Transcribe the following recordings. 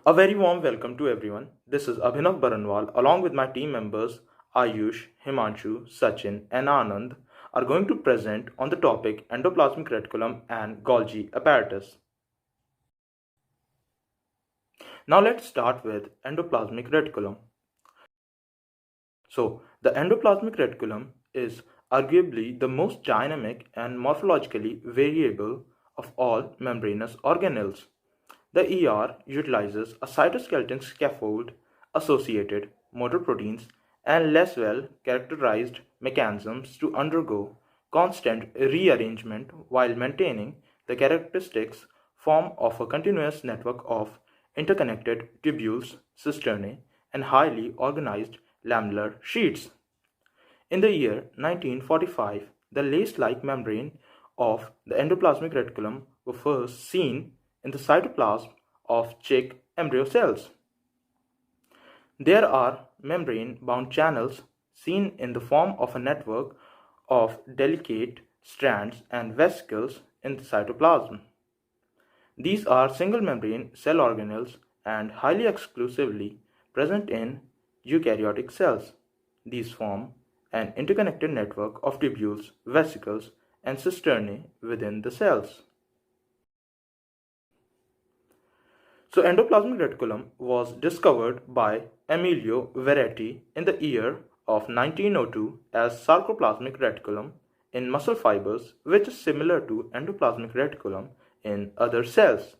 A very warm welcome to everyone. This is Abhinav Baranwal along with my team members Ayush, Himanshu, Sachin and Anand are going to present on the topic endoplasmic reticulum and Golgi apparatus. Now let's start with endoplasmic reticulum. So, the endoplasmic reticulum is arguably the most dynamic and morphologically variable of all membranous organelles. The ER utilizes a cytoskeleton scaffold, associated motor proteins, and less well characterized mechanisms to undergo constant rearrangement while maintaining the characteristics form of a continuous network of interconnected tubules, cisternae, and highly organized lamellar sheets. In the year 1945, the lace-like membrane of the endoplasmic reticulum were first seen in the cytoplasm of chick embryo cells. There are membrane-bound channels seen in the form of a network of delicate strands and vesicles in the cytoplasm. These are single-membrane cell organelles and highly exclusively present in eukaryotic cells. These form an interconnected network of tubules, vesicles, and cisternae within the cells. So endoplasmic reticulum was discovered by Emilio Veretti in the year of 1902 as sarcoplasmic reticulum in muscle fibers, which is similar to endoplasmic reticulum in other cells.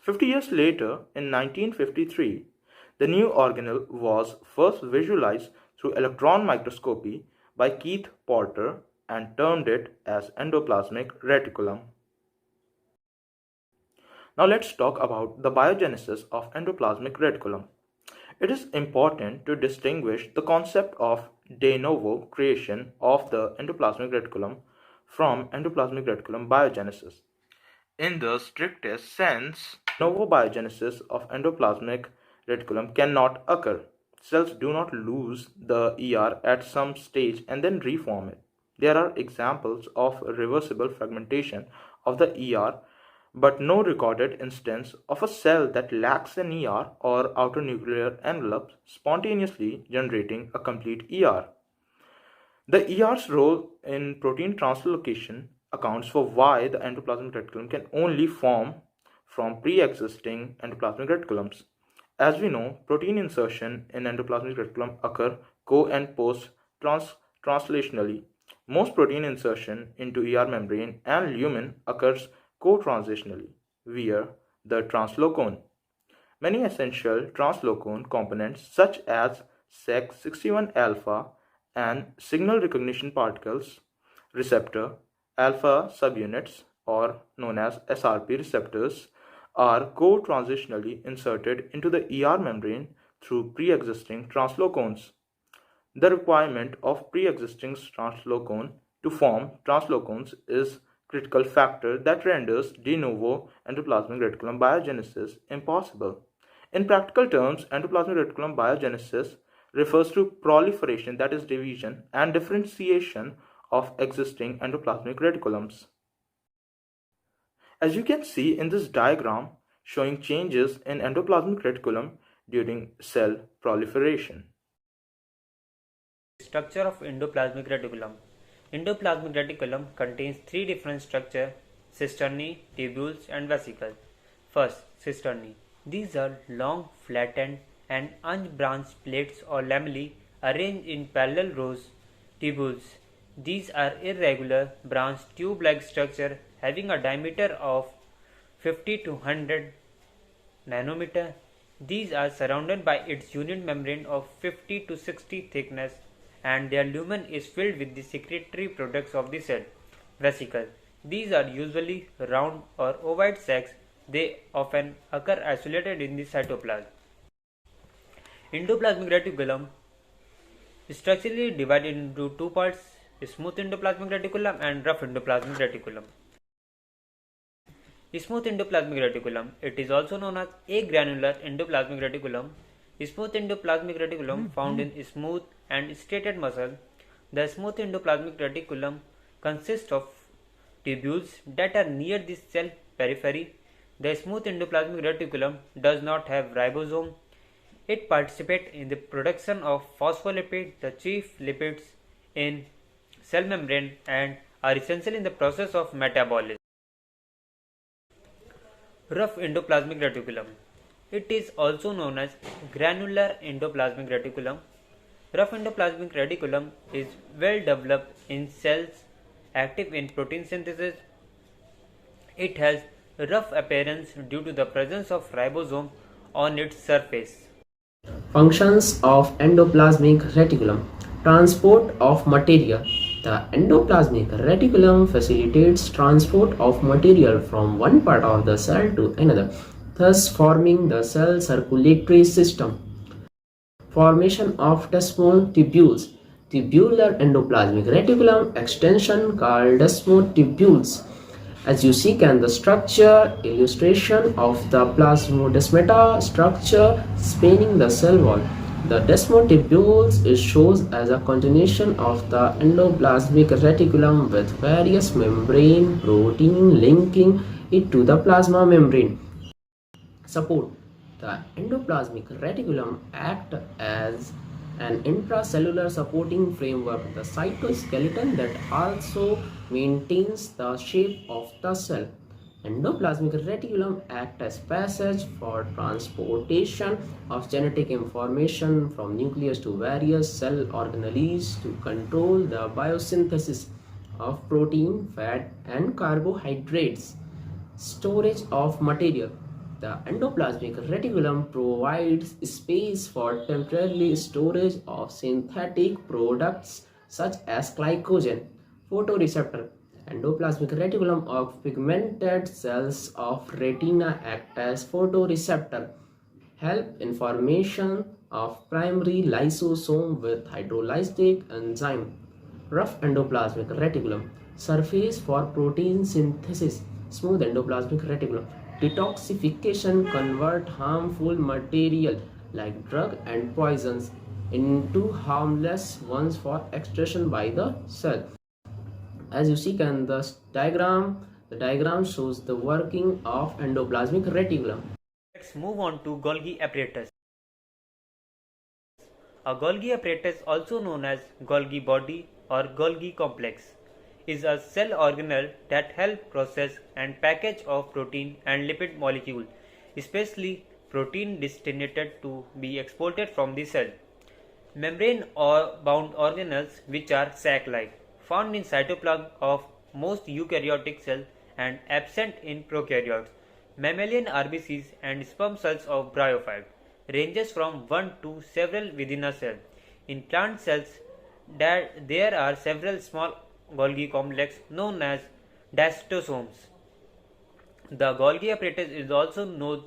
50 years later, in 1953, the new organelle was first visualized through electron microscopy by Keith Porter and termed it as endoplasmic reticulum. Now let's talk about the biogenesis of endoplasmic reticulum. It is important to distinguish the concept of de novo creation of the endoplasmic reticulum from endoplasmic reticulum biogenesis. In the strictest sense, de novo biogenesis of endoplasmic reticulum cannot occur. Cells do not lose the ER at some stage and then reform it. There are examples of reversible fragmentation of the ER, but no recorded instance of a cell that lacks an ER or outer nuclear envelope spontaneously generating a complete ER. The ER's role in protein translocation accounts for why the endoplasmic reticulum can only form from pre-existing endoplasmic reticulums. As we know, protein insertion in endoplasmic reticulum occur co and post translationally. Most protein insertion into ER membrane and lumen occurs co-translationally via the translocone. Many essential translocone components such as Sec61 alpha and signal recognition particles receptor alpha subunits or known as SRP receptors are co-transitionally inserted into the ER membrane through pre-existing translocones. The requirement of pre-existing translocone to form translocones is critical factor that renders de novo endoplasmic reticulum biogenesis impossible. In practical terms, endoplasmic reticulum biogenesis refers to proliferation, that is division, and differentiation of existing endoplasmic reticulums. As you can see in this diagram showing changes in endoplasmic reticulum during cell proliferation. Structure of endoplasmic reticulum. Endoplasmic reticulum contains three different structures: cisternae, tubules and vesicles. First, cisternae. These are long, flattened and unbranched plates or lamellae arranged in parallel rows. Tubules. These are irregular, branched tube-like structure having a diameter of 50 to 100 nanometer. These are surrounded by its unit membrane of 50 to 60 thickness, and their lumen is filled with the secretory products of the cell. Vesicles. These are usually round or ovoid sacs. They often occur isolated in the cytoplasm. Endoplasmic reticulum is structurally divided into two parts: smooth endoplasmic reticulum and rough endoplasmic reticulum. Smooth endoplasmic reticulum. It is also known as agranular endoplasmic reticulum. Smooth endoplasmic reticulum found in smooth and striated muscle. The smooth endoplasmic reticulum consists of tubules that are near the cell periphery. The smooth endoplasmic reticulum does not have ribosome. It participates in the production of phospholipids, the chief lipids in cell membrane, and are essential in the process of metabolism. Rough endoplasmic reticulum. It is also known as granular endoplasmic reticulum. Rough endoplasmic reticulum is well developed in cells active in protein synthesis. It has rough appearance due to the presence of ribosome on its surface. Functions of endoplasmic reticulum. Transport of material. The endoplasmic reticulum facilitates transport of material from one part of the cell to another, thus forming the cell circulatory system. Formation of desmotubules. Tubular endoplasmic reticulum extension called desmotubules. As you see can the structure illustration of the plasmodesmata structure spanning the cell wall. The desmotubules is shown as a continuation of the endoplasmic reticulum with various membrane protein linking it to the plasma membrane. Support. The endoplasmic reticulum act as an intracellular supporting framework, the cytoskeleton that also maintains the shape of the cell. Endoplasmic reticulum act as passage for transportation of genetic information from nucleus to various cell organelles to control the biosynthesis of protein, fat, and carbohydrates. Storage of material. The endoplasmic reticulum provides space for temporary storage of synthetic products such as glycogen. Photoreceptor. Endoplasmic reticulum of pigmented cells of retina act as photoreceptor. Help in formation of primary lysosome with hydrolytic enzyme. Rough endoplasmic reticulum. Surface for protein synthesis. Smooth endoplasmic reticulum. Detoxification convert harmful material like drug and poisons into harmless ones for extraction by the cell. As you see can the diagram shows the working of endoplasmic reticulum. Let's move on to Golgi apparatus. A Golgi apparatus, also known as Golgi body or Golgi complex, is a cell organelle that helps process and package of protein and lipid molecules, especially protein destined to be exported from the cell. Membrane or bound organelles, which are sac-like, found in cytoplasm of most eukaryotic cells and absent in prokaryotes. Mammalian RBCs and sperm cells of bryophytes ranges from one to several within a cell. In plant cells, there are several small Golgi complex known as dasstosomes. The Golgi apparatus is also known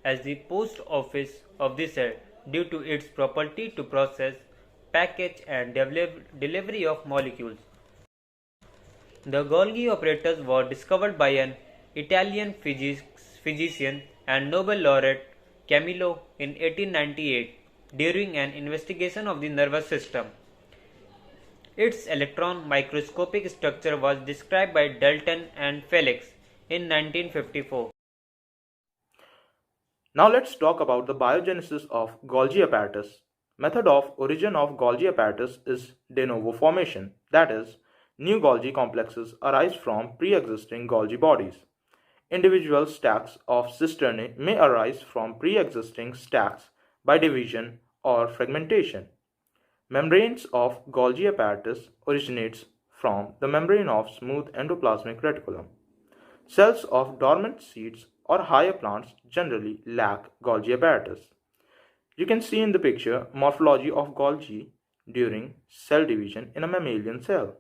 as the post office of the cell due to its property to process, package and delivery of molecules. The Golgi apparatus was discovered by an Italian physician and Nobel laureate Camillo in 1898 during an investigation of the nervous system. Its electron microscopic structure was described by Dalton and Felix in 1954. Now let's talk about the biogenesis of Golgi apparatus. Method of origin of Golgi apparatus is de novo formation, that is, new Golgi complexes arise from pre-existing Golgi bodies. Individual stacks of cisternae may arise from pre-existing stacks by division or fragmentation. Membranes of Golgi apparatus originates from the membrane of smooth endoplasmic reticulum. Cells of dormant seeds or higher plants generally lack Golgi apparatus. You can see in the picture morphology of Golgi during cell division in a mammalian cell.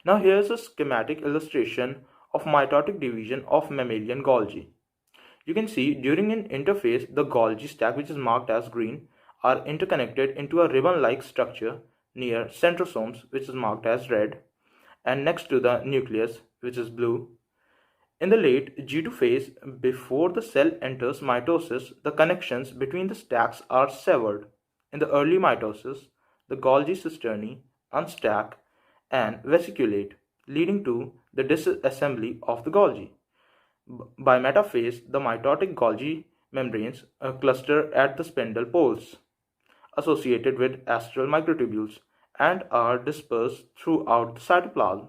Now here's a schematic illustration of mitotic division of mammalian Golgi. You can see during an interphase the Golgi stack, which is marked as green, are interconnected into a ribbon-like structure near centrosomes, which is marked as red, and next to the nucleus, which is blue. In the late G2 phase, before the cell enters mitosis, the connections between the stacks are severed. In the early mitosis, the Golgi cisternae unstack and vesiculate, leading to the disassembly of the Golgi. By metaphase, the mitotic Golgi membranes cluster at the spindle poles associated with astral microtubules and are dispersed throughout the cytoplasm.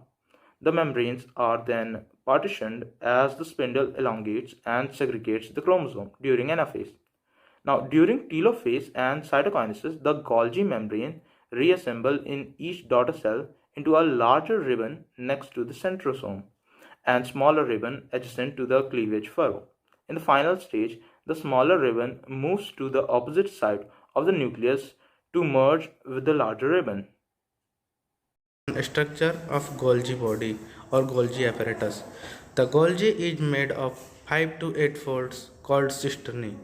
The membranes are then partitioned as the spindle elongates and segregates the chromosome during anaphase. Now, during telophase and cytokinesis, the Golgi membrane reassemble in each daughter cell into a larger ribbon next to the centrosome and smaller ribbon adjacent to the cleavage furrow. In the final stage, the smaller ribbon moves to the opposite side of the nucleus to merge with the larger ribbon. Structure of Golgi body or Golgi apparatus. The Golgi is made of 5 to 8 folds called cisternae.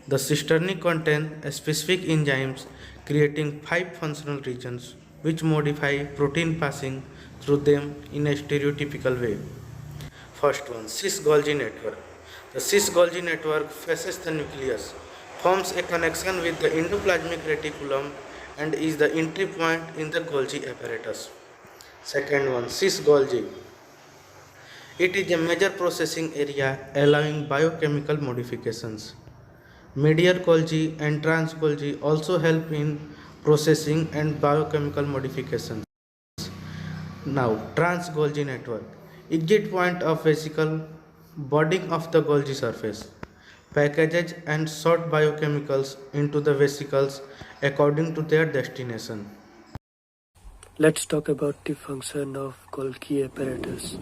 The cisternae contain specific enzymes creating 5 functional regions which modify protein passing through them in a stereotypical way. First one, cis-Golgi network. The cis-Golgi network faces the nucleus, forms a connection with the endoplasmic reticulum and is the entry point in the Golgi apparatus. Second one, cis-Golgi. It is a major processing area allowing biochemical modifications. Medial Golgi and trans Golgi also help in processing and biochemical modifications. Now, trans Golgi network. Exit point of vesicle, budding of the Golgi surface. Packages and sort biochemicals into the vesicles according to their destination. Let's talk about the function of Golgi apparatus.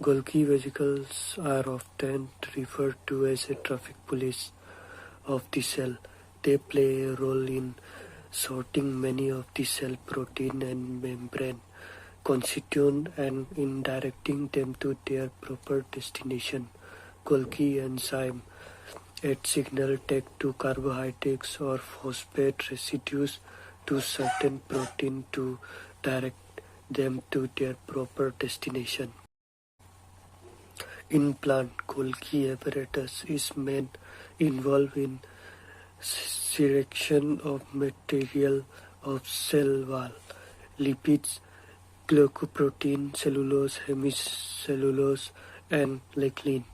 Golgi vesicles are often referred to as a traffic police of the cell. They play a role in sorting many of the cell protein and membrane constituent and in directing them to their proper destination. Golgi enzyme add signal tag to carbohydrates or phosphate residues to certain protein to direct them to their proper destination. In plant, Golgi apparatus is main involved in selection of material of cell wall, lipids, glycoprotein, cellulose, hemicellulose, and lignin,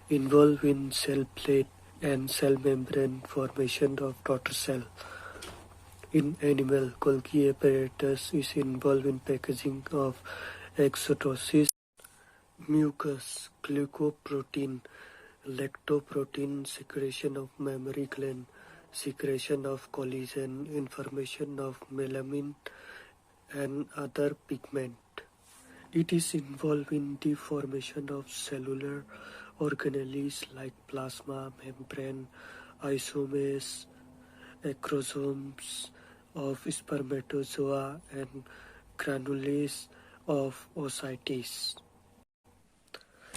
involved in cell plate and cell membrane formation of daughter cell. In animal, Golgi apparatus is involved in packaging of exotosis, mucus, glycoprotein, lactoprotein, secretion of mammary gland, secretion of collagen, information of melanin and other pigment. It is involved in the formation of cellular organelles like plasma, membrane, isomers, acrosomes of spermatozoa and granules of oocytes.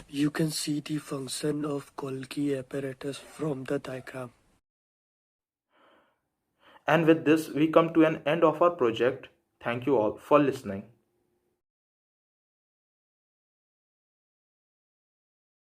You can see the function of Golgi apparatus from the diagram. And with this, we come to an end of our project. Thank you all for listening.